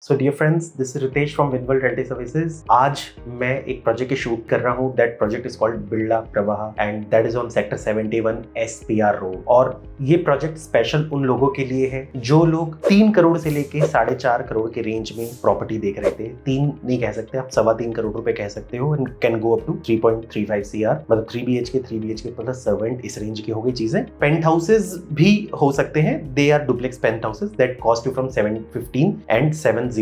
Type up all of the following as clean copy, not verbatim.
So dear friends, this is Ritesh from Winworld rental services. आज मैं एक प्रोजेक्ट की शूट कर रहा हूँ। That project is called Birla Pravah and that is on sector 71 SPR road. और ये प्रोजेक्ट स्पेशल उन लोगों के लिए है जो लोग 3 करोड़ से लेके 4.5 करोड़ के रेंज में प्रॉपर्टी देख रहे थे। 3 नहीं कह सकते आप, 3.25 करोड़ रुपए कह सकते हो। And can go up to 3.35 CR, मतलब 3 BHK प्लस सर्वेंट, इस रेंज की हो गई चीजें। पेंट हाउसेज भी हो सकते हैं। They are duplex penthouses that cost you from 715 and 709।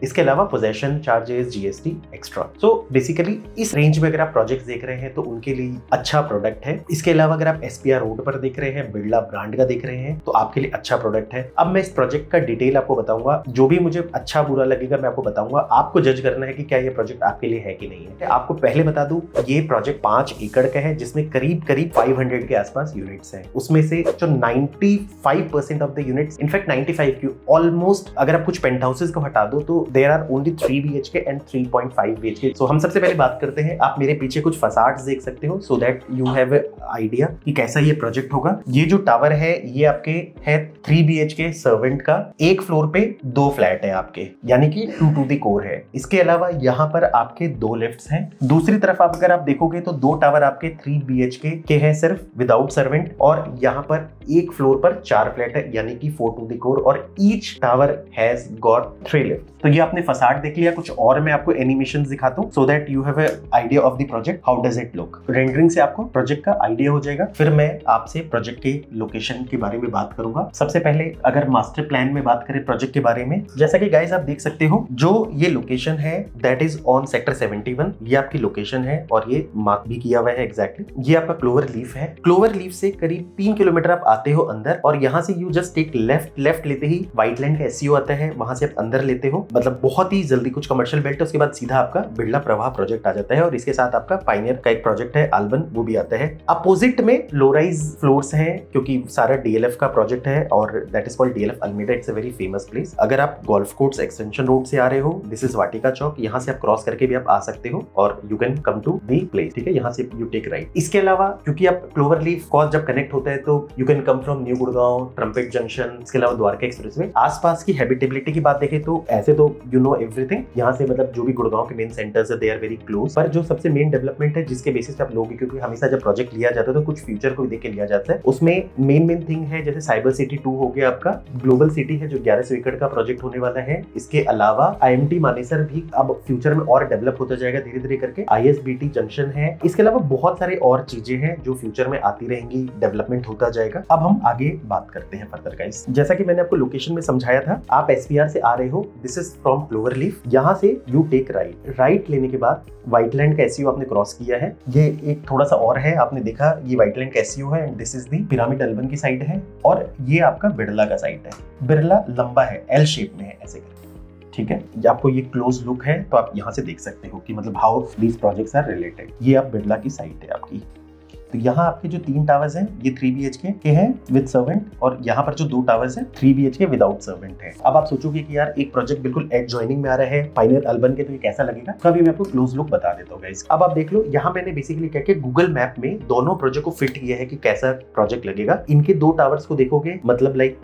इसके अलावा possession charges, GST extra. So basically इस रेंज में अगर आप प्रोजेक्ट देख रहे हैं तो उनके लिए अच्छा प्रोडक्ट है। इसके अलावा अगर आप SPR रोड पर देख रहे हैं, बिरला ब्रांड का देख रहे हैं, तो आपके लिए अच्छा प्रोडक्ट है। अब मैं इस प्रोजेक्ट का डिटेल आपको बताऊंगा। जो भी मुझे अच्छा बुरा लगेगा मैं आपको बताऊंगा। आपको जज करना है कि क्या ये प्रोजेक्ट आपके लिए है कि नहीं है। आपको पहले बता दूं, ये प्रोजेक्ट 5 एकड़ का है जिसमें करीब 500 के आसपास यूनिट्स हैं। उसमें से जो 95% ऑफ द यूनिट्स, इनफैक्ट 95 की ऑलमोस्ट, अगर आप कुछ पेंट हाउसेज को हटा दो तो there are only 3 BHK and 3.5 BHK। So हम सबसे पहले बात करते हैं। आप मेरे पीछे कुछ फसाड्स देख सकते हो सो दैट यू हैव आइडिया कि कैसा ये प्रोजेक्ट होगा। ये जो टावर है ये आपके है 3 BHK सर्वेंट का। एक फ्लोर पे 2 फ्लैट है आपके, यानी कि 2 to the core है। इसके अलावा यहाँ पर आपके 2 लिफ्ट्स हैं। दूसरी तरफ अगर आप देखोगे तो 2 टावर आपके 3 BHK के हैं सिर्फ विदाउट सर्वेंट, और यहाँ पर एक फ्लोर पर 4 फ्लैट है, यानी कि 4 to the core, और each tower has got 3 lift. तो ये आपने फसाड देख लिया। कुछ और मैं आपको एनिमेशन दिखाता हूँ सो that you have idea of the project, how does it look. Rendering से आपको प्रोजेक्ट का आइडिया हो जाएगा। फिर मैं आपसे प्रोजेक्ट के लोकेशन के बारे में बात करूंगा। सबसे पहले अगर मास्टर प्लान में बात करें प्रोजेक्ट के बारे में, जैसा कि गाइस आप देख सकते हो, जो ये लोकेशन है दैट इज ऑन सेक्टर 71। ये आपकी लोकेशन है और ये मार्क भी किया हुआ है एग्जैक्टली। ये आपका क्लोवर लीफ है। क्लोवर लीफ से करीब 3 किलोमीटर आप आते हो अंदर, और यहाँ से यू जस्ट टेक लेफ्ट लेते ही व्हाइट लैंड का SEO आता है, वहां से आप अंदर लेते हो, मतलब बहुत ही जल्दी कुछ कमर्शियल बेल्ट है। उसके बाद सीधा आपका बिरला प्रवाह प्रोजेक्ट आ जाता है, और इसके साथ आपका पायनियर का एक प्रोजेक्ट है अल्बन, वो भी आता है। अपोजिट में लो राइज फ्लोर्स हैं क्योंकि सारा DLF का प्रोजेक्ट है, और that is called DLF Almeda. It's a very famous place. अगर आप गोल्फ कोर्स एक्सटेंशन रोड से आ रहे हो, दिस इज वाटिका चौक, यहाँ से आप क्रॉस करके भी आप आ सकते हो और you can come to the place. ठीक है, यहाँ से यू टेक राइट। इसके अलावा क्योंकि आप क्लोवर लीफ कॉस्ट जब कनेक्ट होता है तो you can come from new Gurgaon, trumpet junction, इसके अलावा द्वारका एक्सप्रेसवे। आसपास की हैबिटेबिलिटी की बात देखें तो ऐसे तो यू नो एवरीथिंग। यहाँ से मतलब जो भी गुड़गांव के मेन सेंटर्स है दे आर वेरी क्लोज। पर जो सबसे मेन डेवलपमेंट है जिसके बेसिस पे आप लोगे, क्योंकि हमेशा जब प्रोजेक्ट लिया जाता है तो कुछ फ्यूचर को देख के लिया जाता है, उसमें मेन थिंग है जैसे साइबर सिटी 2 हो गया आपका, ग्लोबल सिटी है जो 1100 एकड़ का प्रोजेक्ट होने वाला है। इसके अलावा IMT मानेसर भी अब फ्यूचर में और डेवलप होता जाएगा धीरे धीरे करके। ISBT जंक्शन है। इसके अलावा बहुत सारे और चीजें हैं जो फ्यूचर में आती रहेंगी, डेवलपमेंट होता जाएगा। अब हम आगे बात करते हैं फर्दर गाइस। जैसा कि मैंने आपको लोकेशन में समझाया था, आप SPR से आ रहे हो, this is from clover leaf. यहाँ से यू टेक राइट लेने के बाद व्हाइटलैंड का SEO आपने क्रॉस किया है। ये एक थोड़ा सा और है, आपने देखा ये व्हाइटलैंड का SEO है, and this is the pyramid Urban की साइड है, और ये आपका बिरला का साइड है। बिरला लंबा है, L शेप में है ऐसे। ठीक है, आपको ये क्लोज लुक है तो आप यहाँ से देख सकते हो कि मतलब how these projects are related. ये आप बिरला की साइड है आपकी। तो यहाँ आपके जो 3 टावर्स हैं ये 3 BHK के हैं विद सर्वेंट, और यहाँ पर जो 2 टावर्स हैं 3 BHK विदाउट सर्वेंट है। अब आप सोचोगे कि यार एक प्रोजेक्ट बिल्कुल एडजॉइनिंग में आ रहा है पायनियर अल्बन के, तो ये कैसा लगेगा। तो अभी मैं आपको क्लोज लुक बता देता हूँ गाइस। अब आप देख लो, यहाँ मैंने बेसिकली क्या किया, गूगल मैप में दोनों प्रोजेक्ट को फिट किया है कि कैसा प्रोजेक्ट लगेगा। इनके 2 टावर्स को देखोगे, मतलब like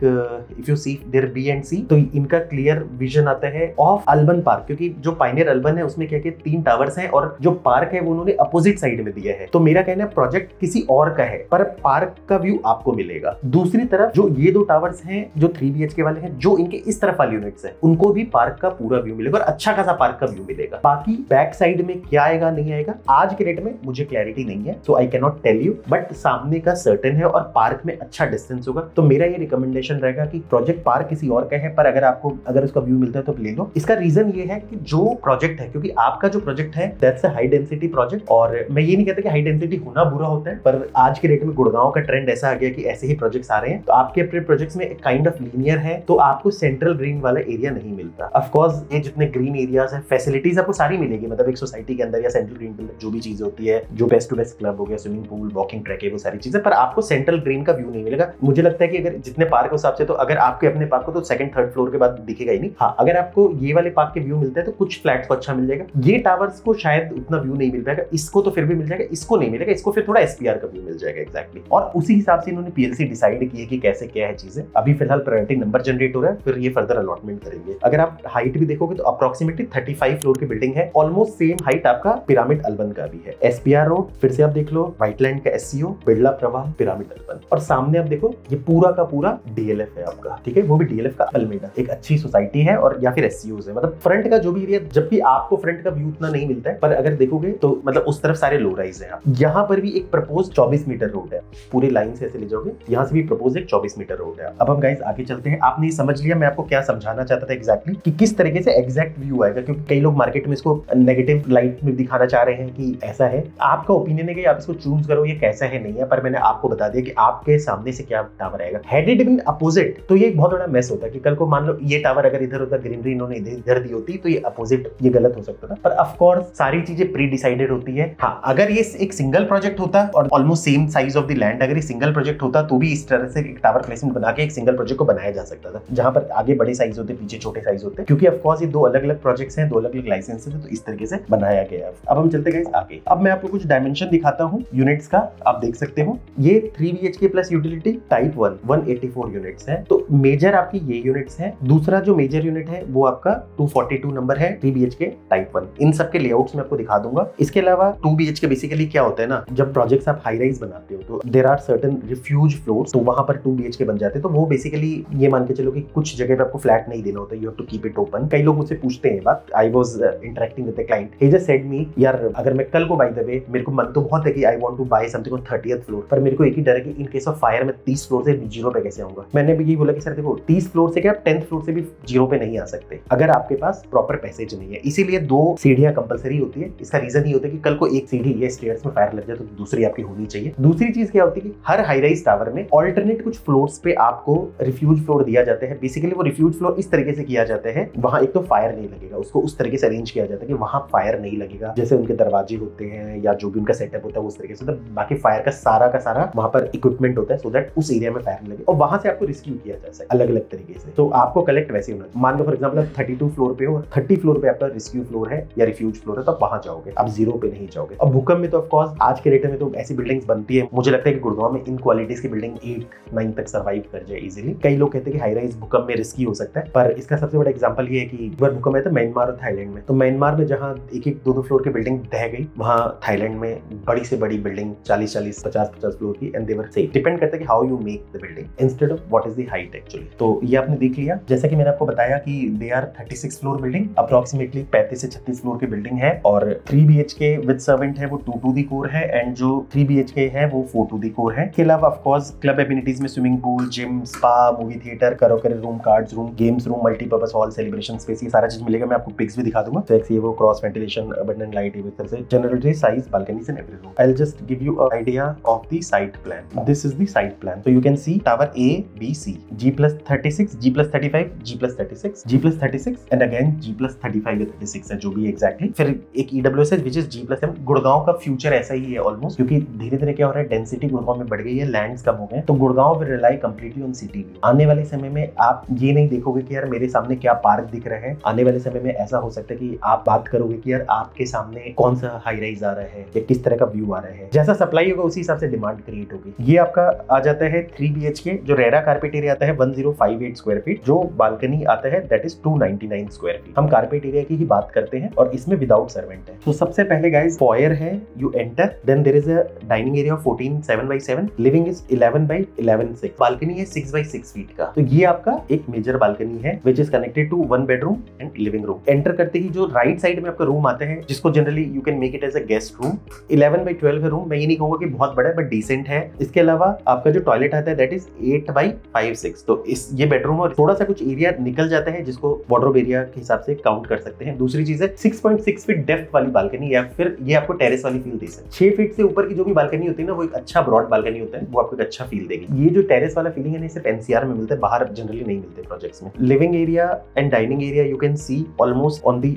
if you see there B and C, तो इनका क्लियर विजन आता है ऑफ अल्बन पार्क, क्योंकि जो पायनियर अल्बन है उसमें क्या 3 टावर्स हैं, और जो पार्क है वो उन्होंने अपोजिट साइड में दिया है। तो मेरा कहना है प्रोजेक्ट किसी और का है पर पार्क का व्यू आपको मिलेगा। दूसरी तरफ जो ये 2 टावर्स हैं जो 3 BHK वाले हैं, जो इनके इस तरफ वाली यूनिट्स हैं, उनको भी पार्क का पूरा व्यू मिलेगा और अच्छा खासा पार्क का व्यू मिलेगा। बाकी बैक साइड में क्या आएगा नहीं आएगा आज के डेट में मुझे क्लैरिटी नहीं है, so I can not tell you, but सामने का सर्टेन है और पार्क में अच्छा डिस्टेंस होगा। तो मेरा ये रिकमेंडेशन रहेगा कि प्रोजेक्ट पार्क किसी और का है, पर अगर उसका व्यू मिलता है तो ले लो। इसका रीजन ये है कि जो प्रोजेक्ट है, क्योंकि आपका जो प्रोजेक्ट है that's a high density project, और मैं ये नहीं कहता कि हाई डेंसिटी होना बुरा होता है, पर आज के डेट में गुड़गांव का ट्रेंड ऐसा आ गया कि ऐसे ही प्रोजेक्ट्स आ रहे हैं। तो आपके अपने प्रोजेक्ट्स में एक काइंड ऑफ लीनियर है, तो आपको सेंट्रल ग्रीन वाला एरिया नहीं मिलता। ऑफ कोर्स ये जितने ग्रीन एरियाज है, फैसिलिटीज आपको सारी मिलेगी, मतलब एक सोसाइटी के अंदर या सेंट्रल ग्रीन के अंदर जो भी चीजें होती है, जो बेस्ट टू बेस्ट क्लब हो गया, स्विमिंग पूल, वॉकिंग ट्रैक है, वो सारी चीजें, पर आपको सेंट्रल ग्रीन का व्यू नहीं मिलेगा। मुझे लगता है कि अगर जितने पार्क के हिसाब से, तो अगर आपके अपने पार्क को तो 2nd 3rd फ्लोर के बाद दिखेगा ही नहीं। हाँ, अगर आपको ये वाले पार्क के व्यू मिलता है तो कुछ फ्लैट्स को अच्छा मिल जाएगा। ये टावर्स को शायद उतना व्यू नहीं मिल पाएगा, इसको तो फिर भी मिल जाएगा, इसको नहीं मिलेगा, इसको फिर थोड़ा SPR का व्यू मिल जाएगा एग्जैक्टली। और उसी हिसाब से इन्होंने PLC डिसाइड की है कि कैसे क्या है चीजें। अभी फिलहाल प्रायोरिटी नंबर जनरेट हो रहा है, फिर ये फर्दर अलॉटमेंट करेंगे। अगर आप हाइट भी देखोगे तो अप्रोक्सीमेटली 35 फ्लोर की बिल्डिंग है, ऑलमोस्ट सेम हाइट आपका पिरामिड अर्बन का भी है। SPR रोड फिर से आप देख लो, व्हाइटलैंड का SCO, बिरला प्रवाह, पिरामिड अर्बन। और सामने आप देखो ये पूरा का पूरा DLF है आपका, ठीक है, वो भी DLF का अल्मेडा, एक अच्छी सोसाइटी है और या फिर SCOs है। मतलब फ्रंट का जो भी एरिया, जबकि आपको फ्रंट का व्यू उतना नहीं मिलता है, पर अगर देखोगे तो मतलब उस तरफ सारे लो राइज है। यहाँ पर भी एक प्रपोज 24 मीटर रोड है, पूरी लाइन से ऐसे ले जाओगे, यहाँ से भी प्रपोज एक 24 मीटर रोड है। अब हम गाइस आगे चलते हैं। आपने समझ लिया मैं आपको क्या समझाना चाहता था एग्जैक्टली, कि किस तरीके से एग्जैक्ट व्यू आएगा, क्योंकि कई लोग मार्केट में इसको नेगेटिव लाइट में दिखाना चाह रहे हैं कि ऐसा है। आपका ओपिनियन है कि आप इसको चूज करो ये कैसा है नहीं है, पर मैंने आपको बता दिया कि आपके सामने से क्या टावर आएगा। हेडेड इन अपोजिट तो ये एक बहुत बड़ा मेस होता है, कि कल को मान लो ये टावर अगर इधर उधर ग्रीनरी इन्होंने इधर दी होती तो ये अपोजिट, ये गलत हो सकता था। पर ऑफ कोर्स सारी चीजें प्री डिसाइडेड होती है। हाँ, अगर ये एक सिंगल प्रोजेक्ट होता और almost same size of the land, अगर ये सिंगल प्रोजेक्ट होता तो भी इस तरह से एक टावर प्लेसमेंट बना के एक सिंगल प्रोजेक्ट को बनाया जा सकता था, जहां पर आगे बड़े साइज होते, पीछे छोटे साइज होते, क्योंकि ऑफ कोर्स ये दो अलग अलग प्रोजेक्ट्स हैं, दो अलग अलग लाइसेंसेस हैं, तो इस तरीके से बनाया गया है। अब हम चलते हैं आगे। अब मैं आपको कुछ डायमेंशन दिखाता हूँ यूनिट्स का, आप देख सकते हो ये 3 BHK plus utility type 1 184 units है। तो मेजर आपकी ये यूनिट्स है। दूसरा जो मेजर यूनिट है वो आपका 242 नंबर है, 3 BHK टाइप 1। इन सब के लेआउट्स मैं आपको दिखा दूंगा। इसके अलावा 2 BHK बेसिकली क्या होता है ना, जब प्रोजेक्ट्स आप हाई राइज बनाते हो तो there are certain refuge floors, तो वहां पर 2 BHK बन जाते हैं। तो वो बेसिकली ये मान के चलो कि कुछ जगह पे आपको फ्लैट नहीं देना होता, you have to keep it open. कई लोग मुझसे पूछते हैं बात, I was interacting with the client, he just said me यार अगर मैं कल को बाय द वे मेरे को मन तो बहुत है कि I want to buy something on 30th floor, पर मेरे को एक ही डर है कि इन केस ऑफ फायर मैं 30 फ्लोर से 0 पे कैसे आऊंगा। मैंने भी यही बोला कि सर देखो 30 फ्लोर से क्या आप 10th फ्लोर से भी 0 पे नहीं आ सकते अगर आपके पास प्रॉपर पैसेज नहीं है। इसीलिए 2 सीढ़ियां कंपलसरी होती है। इसका रीजन ये होता है कि कल को एक सीढ़ी या स्टेयर्स में फायर लग जाए तो दूसरी आपकी होनी चाहिए। दूसरी चीज क्या होती है कि हर हाई राइज टावर में ऑल्टरनेट कुछ फ्लोर्स पे आपको रिफ्यूज फ्लोर दिया जाता है। बेसिकली वो रिफ्यूज फ्लोर इस तरीके से किया जाता है, वहां एक तो फायर नहीं लगेगा, उसको उस तरीके से अरेंज किया जाता है कि वहां फायर नहीं लगेगा, जैसे उनके दरवाजे होते हैं या जो भी उनका सेटअप होता है उस तरीके से। तो बाकी फायर का सारा वहां पर इक्विपमेंट होता है सो दैट उस एरिया में फायर लगे और वहां से आपको रिस्क्यू किया जा सके अलग अलग तरीके से। तो आपको कलेक्ट वैसे होना। मान लो फॉर एग्जांपल आप 32 फ्लोर पे हो और 30 फ्लोर पे आपका रिस्क्यू फ्लोर है या रिफ्यूज फ्लोर है, तो आप वहां जाओगे, आप 0 पे नहीं जाओगे। अब भूकंप में तो ऑफ कोर्स आज के डेट में तो ऐसी बिल्डिंग्स बनती है, मुझे लगता है कि गुड़गांव में इन क्वालिटीज की बिल्डिंग 8-9 तक सर्वाइव कर जाए इजीली। कई लोग कहते हैं कि हाई राइज भूकंप में रिस्की हो सकता है, पर इसका सबसे बड़ा एग्जांपल ये है कि एक बार भूकंप आया था म्यांमार और थाईलैंड में। तो म्यांमार में जहां एक 2-2 फ्लोर की बिल्डिंग ढह गई, वहां थाईलैंड में बड़ी से बड़ी बिल्डिंग 40-40 50-50 फ्लोर की, and they were safe. Depend करता है कि how you make the building instead of what is the height actually. तो ये आपने देख लिया, जैसा कि मैंने आपको बताया कि they are 36 floor building, approximately 35 से 36 फ्लोर की बिल्डिंग है। और 3 BHK विद सर्वेंट है वो 2 दी कोर है, एंड जो 3 BHK है वो 4 दी कोर है। इसके अलावा ऑफ कोर्स क्लब एमिनिटीज में swimming pool, gym, spa, movie theatre, karaoke room, cards room, games room, multipurpose hall, celebration space, ये सारा चीज मिलेगा। मैं आपको पिक्स भी दिखा दूंगा। टैक्सी वो क्रॉस वेंटिलेशन, अबंडेंट लाइट, इस तरह से general size balconies in every room. I will just give you a idea of the site plan. This is the site plan. So you can see tower A, B, C, G+36, G+35, G+36, G+36 and again G+35 या 36 है जो भी exactly। फिर एक EWS है which is G+7। Gurgaon का future ऐसा ही है ऑलमोस्ट, क्योंकि धीरे धीरे क्या हो रहा है, डेंसिटी गुड़गांव में बढ़ गई है, लैंड्स कम हो गए, तो Gurgaon will rely completely on city view. आने वाले समय में आप ये नहीं देखोगे कि यार मेरे सामने क्या पार्क दिख रहा है। आने वाले समय में ऐसा हो सकता है कि आप बात करोगे कि यार आपके सामने कौन सा हाई राइज आ रहा है या किस तरह का व्यू आ रहा है। जैसा सप्लाई होगा उसी हिसाब से डिमांड क्रिएट होगी। ये आपका आ जाता है 3 BHK, जो रेरा कारपेट एरिया आता है 1058 स्क्वायर फीट, जो बालकनी आता है दैट इज 299 स्क्वायर फीट। हम कारपेट एरिया की ही बात करते हैं और इसमें विदाउट सर्वेंट है। तो सबसे पहले गाइस फॉयर है, you enter, then there is a dining area 14 7x7, living is 11x11 6, balcony है 6x6 फीट का। तो ये आपका एक मेजर बालकनी है which is connected to 1 bedroom and living room. Enter करते ही जो राइट साइड में आपका रूम आता है, जिसको generally you can make it as a guest room, 11x12 है रूम। मैं ये नहीं कहूंगा कि बहुत बड़ा है बट डिसेंट है। इसके अलावा आपका जो टॉयलेट आता है दैट इज 8x56। तो इस ये बेडरूम और थोड़ा सा कुछ एरिया निकल जाता है जिसको वार्डरोब एरिया के हिसाब से काउंट कर सकते हैं। दूसरी चीज है 6.6 फीट डेप्थ वाली बालकनी, या फिर ये आपको टेरेस वाली फील दे सकती है। 6 फीट से ऊपर की जो भी बालकनी होती है ना, वो एक अच्छा ब्रॉड बालकनी होता है, वो आपको एक अच्छा फील देगी। ये जो टेरेस वाला फीलिंग है ना, सिर्फ NCR में मिलता है, बाहर जनरली नहीं मिलते प्रोजेक्ट्स में। Living area and dining area you can C almost on the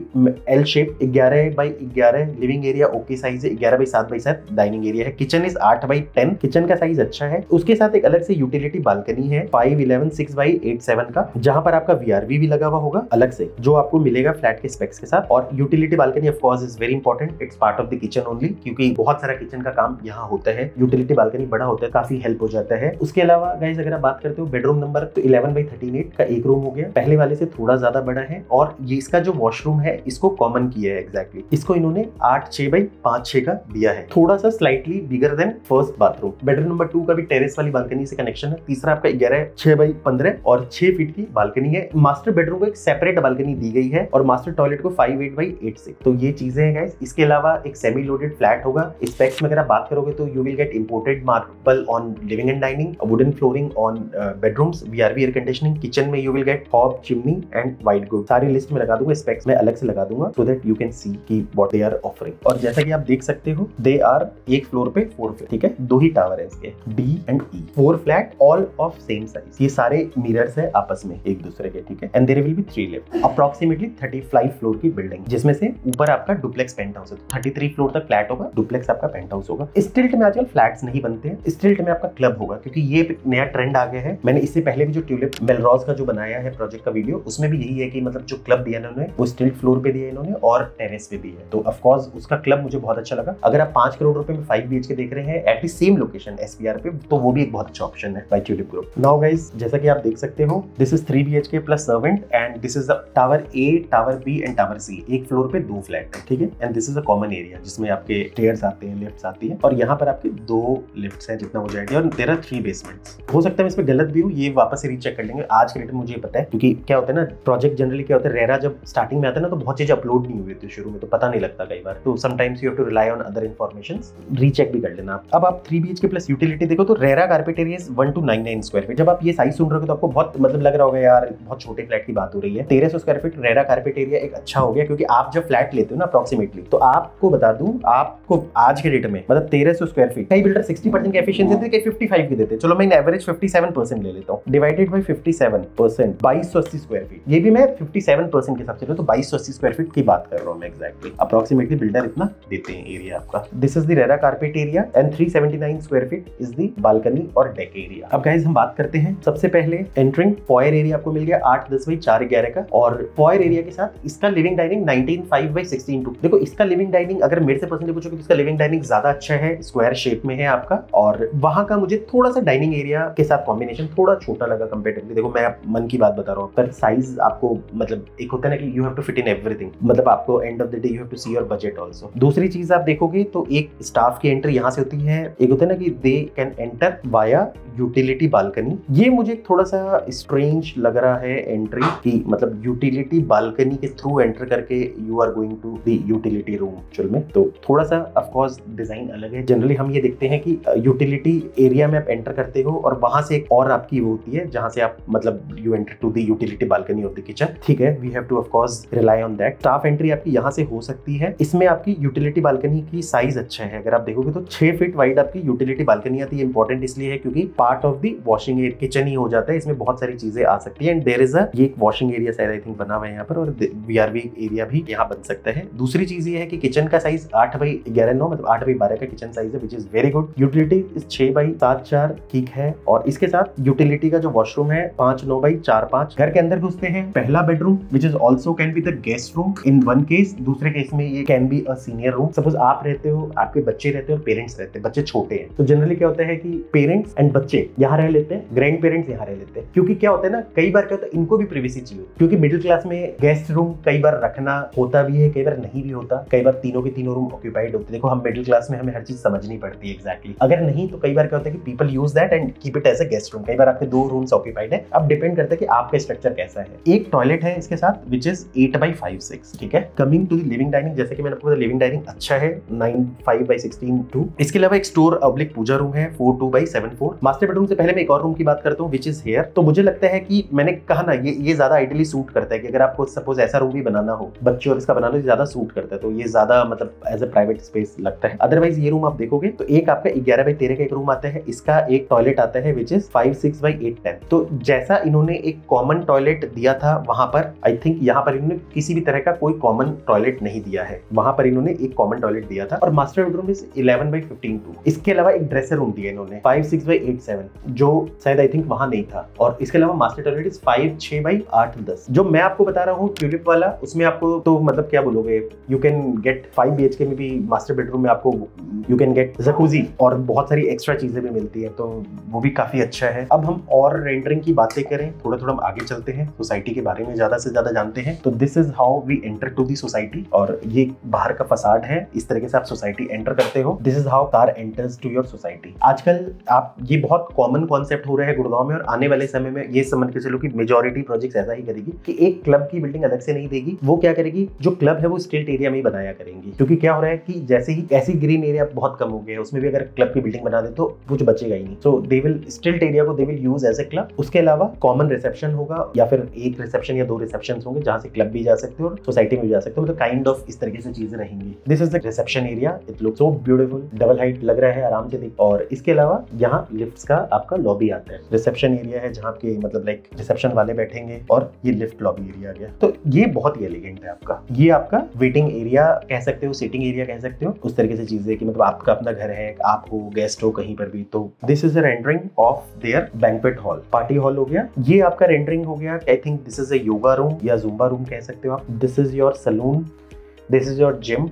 L shape, 11x11 living area okay size है, 11x7x7 डाइनिंग एरिया है। किचन इज 8x10, किचन का साइज अच्छा है। उसके साथ एक अलग से यूटिलिटी बालकनी है 511 6x87 का, जहां पर आपका VRV भी लगा हुआ होगा अलग से, जो आपको मिलेगा फ्लैट के स्पेक्स के साथ। और utility balcony of course is very important, it's part of the kitchen only, क्योंकि बहुत सारा किचन का काम काम यहाँ होता है, यूटिलिटी बालकनी बड़ा होता है, काफी हेल्प हो जाता है। उसके अलावा गाइस अगर आप बात करते हो बेडरूम नंबर तो 11/38 का एक रूम हो गया, पहले वाले से थोड़ा ज्यादा बड़ा है। और ये इसका जो वॉशरूम है इसको कॉमन किया है, एग्जैक्टली इसको इन्होंने 8/6/5/6 का दिया है, थोड़ा सा slightly bigger than first bathroom. Bedroom number 2 का भी टेरेस वाली बालकनी से कनेक्शन है। तीसरा आपका 11/6/15 और 6 फीट की बालकनी है। मास्टर बेडरूम को एक सेपरेट बालकनी दी गई है और मास्टर टॉयलेट को 5/8/8 तो ये चीजें हैं गाइस। इसके अलावा एक सेमी लोडेड फ्लैट होगा। स्पेक्स में अगर आप बात करोगे तो you will get imported marble on living and dining, wooden flooring on bedrooms, VRV air conditioning. Kitchen में you will get hob, chimney and white good. सारी लिस्ट में लगा दूंगा, स्पेक्स में अलग से लगा दूंगा so that you can see कि व्हाट दे आर ऑफरिंग। और जैसा कि आप देख सकते हो दे आर एक फ्लोर पे 4 फ्लैट, ठीक है, 2 ही टावर है इसके, D and E, 4 flat all of same size. ये सारे मिरर्स है आपस में एक दूसरे के, ठीक है। And there will be 3 lift, approximately 35 floor की बिल्डिंग, जिसमें से ऊपर आपका डुप्लेक्स पेंट हाउस है, 33 फ्लोर तक फ्लैट होगा, डुप्लेक्स आपका पेंट हाउस होगा। स्टिल्ट में आजकल फ्लैट्स नहीं बनते हैं, स्टिल्ट में आपका क्लब होगा, क्योंकि ये नया ट्रेंड आ गया है। मैंने इससे पहले भी जो ट्यूलिप मेलरोज का जो बनाया है प्रोजेक्ट का वीडियो, उसमें भी यही है कि मतलब जो क्लब दिया इन्होंने वो स्टिल्ट फ्लोर पे दिया इन्होंने और टेरेस पे दिया है। तो ऑफ कोर्स उसका क्लब मुझे बहुत अच्छा लगा। अगर आप 5 करोड़ रुपए में 5 BHK देख रहे हैं at the same location SPR पे, तो वो भी एक बहुत अच्छा ऑप्शन है by tulip group. Now guys जैसा कि आप देख सकते हो this is 3 BHK plus servant and this is the tower A, tower B and tower C। एक फ्लोर पे 2 फ्लैट है, ठीक है। And this is a common area जिसमें आपके स्टेयर्स आते हैं, लिफ्ट्स आती है, और यहाँ पर आपके 2 लिफ्ट्स हैं जितना मुझे आइडिया, और देयर आर 3 बेसमेंट्स। हो सकता है इसमें गलत भी हो, ये वापस से रीचेक कर लेंगे। आज के डेट में मुझे पता है, क्योंकि क्या होता है ना, प्रोजेक्ट जनरली क्या होता है, रेरा जब स्टार्टिंग में आता है ना तो बहुत चीजें अपलोड नहीं हुई थी शुरू में, तो पता नहीं लगता कई बार, तो sometimes you have to rely on other informations, recheck भी कर लेना। अब आप 3 BHK प्लस यूटिलिटी देखो तो RERA carpet area 1299 square feet. जब आप ये साइज सुन रहे हो तो आपको बहुत मतलब लग रहा होगा यार बहुत छोटे फ्लैट की बात हो रही है। 1300 square feet RERA carpet area एक अच्छा हो गया, क्योंकि आप जब फ्लैट लेते हो ना अप्रोक्सीमेटली, तो आपको बता दूं, आपको आज के डेट में मतलब 1300 स्क्वायर फीट, कई बिल्डर 60% की एफिशिएंसी देते, कई 55 की देते। चलो मैं एवरेज 57% ले लेता हूँ, डिवाइडेड बाय 57%, 2280 स्क्वायर फीट। ये भी मैं 57% के हिसाब से तो 2280 स्क्वायर फीट की बात कर रहा हूँ मैं एग्जैक्टली। अप्रोक्सीमेटली बिल्डर इतना देते हैं एरिया आपका। This is the RERA carpet area and 379 square feet is the balcony और डेक एरिया। अब गाइस हम बात करते हैं सबसे पहले एंट्रिंग फॉयर एरिया आपको मिल गया 8/10/4/11 का, और फॉयर एरिया के साथ इसका लिविंग डाइनिंग 19/5/16:2। देखो इसका लिविंग डाइनिंग अगर मेरे से पर्सनली पूछोगे तो इसका लिविंग डाइनिंग ज्यादा अच्छा है, स्क्वायर शेप में है आपका, और वहां का मुझे थोड़ा सा डाइनिंग एरिया के साथ कॉम्बिनेशन थोड़ा छोटा लगा कंपेरेटिवली। देखो मैं मन की बात बता रहा हूँ, पर साइज आपको मतलब एक होता है ना कि you have to fit in everything, मतलब आपको end of the day you have to see your budget also. दूसरी चीज आप देखोगे तो एक स्टाफ की एंट्री यहाँ से होती है, एक होता है ना कि they can enter via utility balcony. ये मुझे थोड़ा सा स्ट्रेंज लग रहा है एंट्री की, मतलब यूटिलिटी बालकनी के थ्रू एंटर करके you are going to the utility room actual में, तो थोड़ा सा ऑफ कोर्स डिजाइन अलग है। जनरली हम ये देखते हैं कि यूटिलिटी एरिया में आप एंटर करते हो और वहां से एक और आपकी वो होती है जहां से आप मतलब you enter to the utility balcony of the kitchen, ठीक है। We have to of course rely on that. Staff entry आपकी यहां से हो सकती है। इसमें आपकी यूटिलिटी बालकनी की साइज अच्छा है, अगर आप देखोगे तो 6 फीट वाइड आपकी यूटिलिटी बालकनी आती है। इंपॉर्टेंट इसलिए है क्योंकि part of the washing area kitchen ही हो जाता है, इसमें बहुत सारी चीजें आ सकती है। एंड देयर इज अ ये एक वॉशिंग एरिया शायद आई थिंक बना हुआ है यहाँ पर, और वीआरवी एरिया भी यहाँ बन सकता है। दूसरी चीज ये है कि किचन का साइज 8/11 मतलब 8/12 का किचन साइज है, which is very good. Utility इस 6/7/4 ठीक है, और इसके साथ यूटिलिटी का जो वॉशरूम है 5/9/4/5। घर के अंदर घुसते हैं, पहला bedroom which is also can be the guest room in one case, दूसरे केस में ये can be a senior room. Suppose आप रहते हो, आपके बच्चे रहते हो और पेरेंट्स रहते हैं, बच्चे छोटे हैं, तो जनरली क्या होता है कि पेरेंट्स एंड बच्चे यहाँ रह लेते हैं, ग्रैंड पेरेंट्स यहाँ रह लेते हैं, क्योंकि क्या होता है ना, कई बार क्या होता है इनको भी प्रिवेसी चाहिए, क्योंकि मिडिल क्लास में गेस्ट रूम कई बार रखना होता भी है, कई बार नहीं भी होता, कई बार तीनों के तीनों रूम ऑक्यूपाइड होते हैं। देखो हम मिडिल क्लास में हमें हर चीज समझनी पड़ती है एग्जैक्टली। अगर नहीं तो कई बार क्या होता है कि people use that and keep it as a guest room. कई बार आपके 2 रूम्स ऑक्यूपाइड है, अब डिपेंड करता है कि आपका स्ट्रक्चर कैसा है। एक टॉयलेट है इसके साथ विच इज 8/5/6, ठीक है। Coming to the living dining, जैसे कि मैंने आपको बताया लिविंग डाइनिंग अच्छा है 9/5/16:2। इसके अलावा एक स्टोर ऑब्लिक पूजा रूम है 4/2/7/4। मास्टर बेडरूम से पहले मैं एक और रूम की बात करता हूँ विच इज हियर। तो मुझे लगता है कि मैंने कहा ना ये ज्यादा आइडियली सूट करता है कि अगर आपको सपोज ऐसा रूम भी बनाना हो बच्चों और इसका बनाना ज्यादा सूट करता है, तो ये ज्यादा मतलब एज अ प्राइवेट स्पेस लगता है। अदरवाइज ये रूम आप देखोगे तो एक आपका 11/13 का एक रूम आता है, इसका एक टॉयलेट आता है विच इज 5/6/8/10। तो जैसा इन्होंने एक कॉमन टॉयलेट दिया था वहां पर, आई थिंक यहाँ पर इन्होंने किसी भी तरह का कोई कॉमन टॉयलेट नहीं दिया है, वहां पर इन्होंने एक कॉमन टॉयलेट दिया था। और मास्टर बेडरूम इज 11/15:2। इसके अलावा एक ड्रेसर रूम दिया इन्होंने 5/6/8/7, जो शायद आई थिंक वहां नहीं था। और इसके अलावा मास्टर टॉयलेट इज 5/6/8/10। जो मैं आपको बता रहा हूँ ट्यूलिप वाला, उसमें आपको तो मतलब क्या बोलोगे, यू कैन गेट 5 BHK में भी मास्टर बेडरूम में आपको यू कैन गेट जकूजी और बहुत सारी एक्स्ट्रा चीजें भी मिलती है, तो वो भी काफी अच्छा है। अब हम और रेंडरिंग की बातें करें, थोड़ा थोड़ा हम आगे चलते हैं, सोसाइटी के बारे में ज्यादा से ज्यादा जानते हैं। तो this is how we enter to the society, और ये बाहर का फसाड है, इस तरीके से आप सोसाइटी एंटर करते हो। This is how car enters to your society. आजकल आप ये बहुत कॉमन कॉन्सेप्ट हो रहा है गुड़गांव में, और आने वाले समय में ये समझ के चलो कि मेजॉरिटी प्रोजेक्ट्स ऐसा ही करेगी कि एक क्लब की बिल्डिंग अलग से नहीं देगी, वो क्या करेगी, जो क्लब है वो स्टिल्ट एरिया में ही बनाया करेंगी। क्योंकि क्या हो रहा है कि जैसे ही ऐसी ग्रीन एरिया बहुत कम हो गया है, उसमें भी अगर क्लब की बिल्डिंग बना दे तो कुछ बचेगा ही नहीं। सो दे विल स्टिल्ट एरिया को they will use as a club. उसके अलावा कॉमन रिसेप्शन होगा, या फिर एक रिसेप्शन या 2 रिसेप्शन होंगे जहां से क्लब भी जा सकते हो और सोसाइटी में भी जा सकते हो। मतलब काइंड ऑफ इस तरीके से चीजें रहेंगी। This is the reception area, it looks so beautiful, double height लग रहा है आराम से देख। और इसके अलावा यहाँ लिफ्ट्स का आपका लॉबी आता है। रिसेप्शन एरिया है जहाँ के मतलब लाइक रिसेप्शन वाले बैठेंगे, और ये लिफ्ट लॉबी एरिया आ गया। तो ये बहुत ही एलिगेंट है आपका। ये आपका वेटिंग एरिया कह सकते हो, सिटिंग एरिया कह सकते हो, उस तरीके से चीजें कि मतलब आपका अपना घर है, आप हो गेस्ट हो कहीं पर भी। तो this is a rendering of their banquet hall, party hall हो गया। ये आपका रेंडरिंग हो गया, I think this is a yoga room या जुम्बा रूम कह सकते हो आप। This is your salon, this is your gym.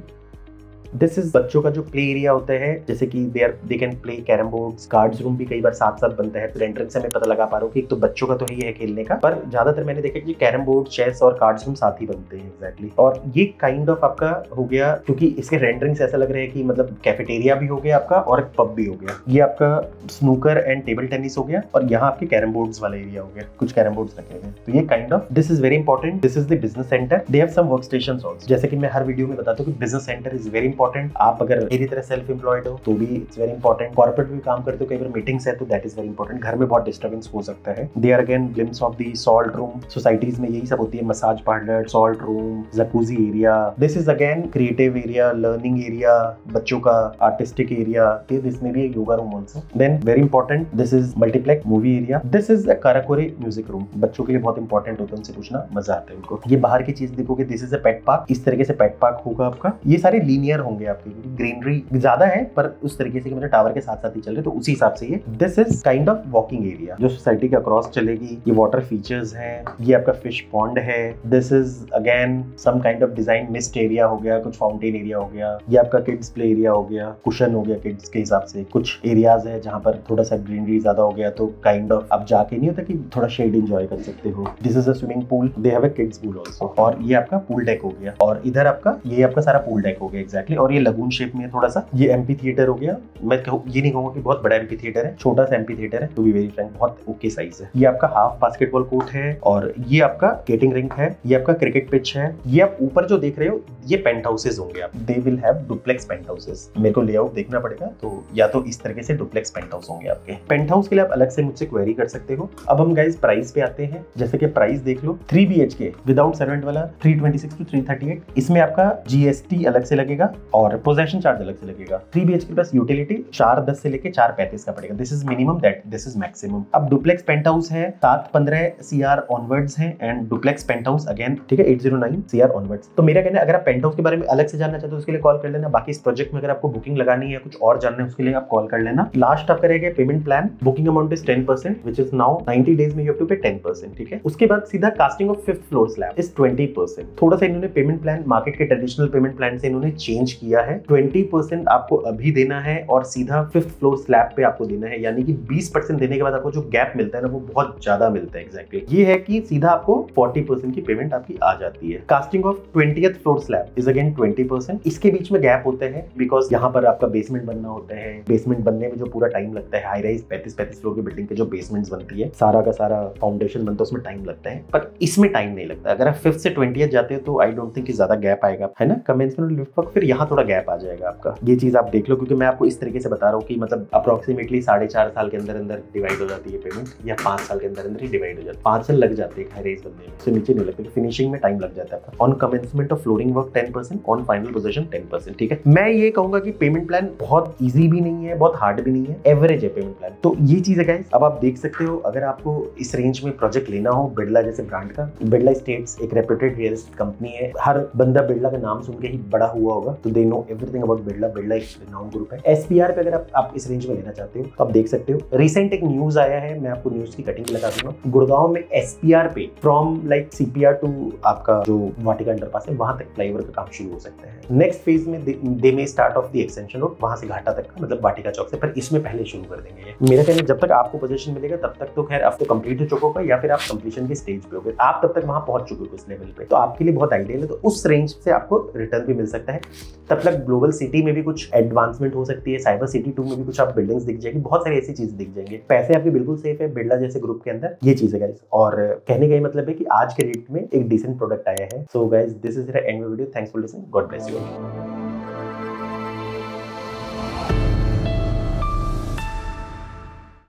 This is बच्चों का जो प्ले एरिया होता है, जैसे कि they can play carrom boards, cards room भी कई बार साथ साथ बनता है। तो रेंडरिंग से मैं पता लगा पा रहा हूँ कि एक तो बच्चों का तो ही है खेलने का, पर ज्यादातर मैंने देखा कि कैरम बोर्ड, चेस और कार्ड्स रूम साथ ही बनते हैं एग्जैक्टली। और ये काइंड ऑफ आपका हो गया, क्योंकि इसके रेंडरिंग से ऐसा लग रहा है कि मतलब कैफेटेरिया भी हो गया आपका और एक पब भी हो गया। ये आपका स्नूकर एंड टेबल टेनिस हो गया, और यहाँ आपके कैरम बोर्ड्स वाला एरिया हो गया, कुछ कैरम बोर्ड्स रखे हुए हैं। तो ये kind of this is very important. This is the business centre, they have some work stations also. जैसे कि मैं हर वीडियो में बताता हूँ कि business centre is very important. आप अगर मेरी तरह सेल्फ एम्प्लॉयड हो तो भी इट्स वेरी इंपॉर्टेंट। कॉर्पोरेट भी काम करते हो, कई बार मीटिंग्स है तो दैट इज वेरी इंपॉर्टेंट। घर में बहुत डिस्टर्बेंस हो सकता है। They are again glimpse of the salt room. Societies में यही सब होती है, massage parlour, salt room, jacuzzi area. This is again creative area, learning area, बच्चों का आर्टिस्टिक एरिया। दिस में भी yoga room also. Then very important, this is multiplex movie area. This is a karaoke music room. बच्चों के लिए बहुत important होता है, उनसे पूछना मजा आता है उनको। ये बाहर की चीज देखोगे, this is a pet park. इस तरीके से पेट पार्क होगा आपका। ये सारे लीनियर होंगे आपके, ग्रीनरी ज्यादा है पर उस तरीके से कि मतलब टावर के साथ साथ ही चल रहे, तो उसी हिसाब से ये this is kind of walking area जो सोसाइटी के अक्रॉस चलेगी। ये वाटर फीचर्स हैं, ये आपका फिश पॉन्ड है। This is again some kind of design mist area हो गया, कुछ फाउंटेन एरिया हो गया। ये आपका किड्स प्ले एरिया हो गया, कुशन हो गया किड्स के हिसाब से। कुछ एरियाज है जहां पर थोड़ा सा ग्रीनरी ज्यादा हो गया, तो काइंड ऑफ आप जाके नहीं होता कि थोड़ा शेड एंजॉय कर सकते हो। This is a swimming pool, they have a kids pool also. और ये आपका पूल डेक हो गया, और इधर आपका ये आपका सारा पूल डेक हो गया एग्जैक्टली। और ये लगून शेप में है थोड़ा सा। ये एम्पी थिएटर हो गया। मैं ये नहीं कहूंगा कि बहुत बड़ा एम्पी थिएटर है, छोटा सा एम्पी थिएटर है, टू बी वेरी फ्रैंक, बहुत ओके साइज है। ये आपका हाफ बास्केटबॉल कोर्ट है, और ये आपका स्केटिंग रिंक है। ये आपका क्रिकेट पिच है। ये आप ऊपर जो देख रहे हो ये पेंट हाउसेज होंगे आप, they will have duplex penthouses. मेरे को लेआउट देखना पड़ेगा, तो या तो इस तरीके से डुप्लेक्स पेंट हाउस होंगे आपके। पेंट हाउस के लिए आप अलग से मुझसे क्वेरी कर सकते हो। अब हम गाइस प्राइस पे आते हैं। जैसे कि प्राइस देख लो, 3 BHK विदाउट सर्वेंट वाला 326 to 338। इसमें आपका GST अलग से लगेगा और पोजेशन चार्ज अलग से लगेगा। 3 BHK प्लस यूटिलिटी 410 से लेके 435 का पड़ेगा। This is minimum, that this is maximum. अब डुप्लेक्स पेंट हाउस है 715 CR ऑनवर्ड्स है, and duplex penthouse again ठीक है 809 CR ऑनवर्ड्स। तो मेरा कहना है अगर आप पेंट हाउस के बारे में अलग से जानना चाहते हो उसके लिए कॉल कर लेना। बाकी इस प्रोजेक्ट में अगर आपको बुकिंग लगानी है, कुछ और जानना है, उसके लिए आप कॉल कर लेना। लास्ट आप करेंगे payment plan, booking amount is 10%, which is now 90 days में यू हैव टू पे 10%। ठीक है, उसके बाद सीधा casting of 5th floor slab is 20%। थोड़ा सा इन्होंने पेमेंट प्लान मार्केट के ट्रेडिशनल पेमेंट प्लान से इन्होंने चेंज किया है। 20% आपको अभी देना है और सीधा 5th फ्लोर स्लैब पे आपको देना है, यानी कि 20% देने के बाद आपको जो गैप मिलता है ना वो बहुत ज्यादा मिलता है एग्जैक्टली। ये है कि सीधा आपको 40% की पेमेंट आपकी आ जाती है। Casting of 20th floor slab is again 20%। इसके बीच में गैप होते हैं बिकॉज यहाँ पर आपका बेसमेंट बनना होता है। बेसमेंट बनने में जो पूरा टाइम लगता है, हाई राइज 35 फ्लोर की बिल्डिंग के जो बेसमेंट्स बनती है, सारा का सारा फाउंडेशन बनता है, उसमें टाइम लगता है, पर इसमें टाइम नहीं लगता। अगर आप 5th से 20th जाते हो तो आई डोंट थिंक ज्यादा गैप आएगा, है ना। कमेंसमेंट लिफ्ट वर्क फिर यहाँ थोड़ा गैप आ जाएगा आपका। ये चीज आप देख लो, क्योंकि मैं आपको इस तरीके से बता रहा हूँ कि मतलब अप्रोक्सीमेटली 4.5 साल के अंदर अंदर डिवाइड हो जाती है पेमेंट, या 5 साल के अंदर अंदर ही डिवाइड हो जाती है। 5 साल लग जाते हैं हाई राइज बनने में, उससे नीचे नहीं लगते, फिनिशिंग में टाइम लग जाता है। On commencement of flooring work 10%, on final position 10%। ठीक है, मैं ये कहूंगा कि पेमेंट प्लान बहुत इजी भी नहीं है, बहुत हार्ड भी नहीं है, एवरेज है पेमेंट प्लान। तो ये चीज है गाइस। अब आप देख सकते हो, अगर आपको इस रेंज में प्रोजेक्ट लेना हो बिरला जैसे ब्रांड का, बिरला स्टेट्स एक रेप्यूटेड रियल एस्टेट कंपनी है। हर बंदा बिरला का नाम सुन के ही बड़ा हुआ होगा, तो they know everything about Birla. Birla एक रिनाउंड ग्रुप है। SPR पे अगर आप इस रेंज में लेना चाहते हो तो आप देख सकते हो। रिसेंट एक न्यूज आया है, मैं आपको न्यूज की कटिंग लगा दूंगा। गुड़गांव में SPR पे फ्रॉम लाइक CPR टू आपका जो वाटिका अंडरपास है वहां तक फ्लाईओवर का काम शुरू हो सकता है। नेक्स्ट फेज में they may start of the extension road, वहां से घाटा तक का, मतलब वाटिका चौक से, पर इसमें पहले शुरू कर देंगे। मेरा कहना है जब तक आपको पोजीशन मिलेगा तब तक तो खैर आप तो कंप्लीट हो चुके होगा, या फिर आप कंप्लीशन के स्टेज पे होगे, आप तब तक वहां पहुंच चुके हो इस लेवल पे, तो आपके लिए बहुत आइडियल है। तो उस रेंज से आपको रिटर्न भी मिल सकता है। तब तक ग्लोबल सिटी में भी कुछ एडवांसमेंट हो सकती है, साइबर सिटी 2 में भी कुछ आप बिल्डिंग्स दिख जाएगी, बहुत सारी ऐसी चीजें दिख जाएंगे। पैसे आपके बिल्कुल सेफ है बिरला जैसे ग्रुप के अंदर, ये चीज है गाइस। और कहने का मतलब है कि आज के रेट में एक डिसेंट प्रोडक्ट आया है। So guys, this is the end video. Thanks for listening, God bless you.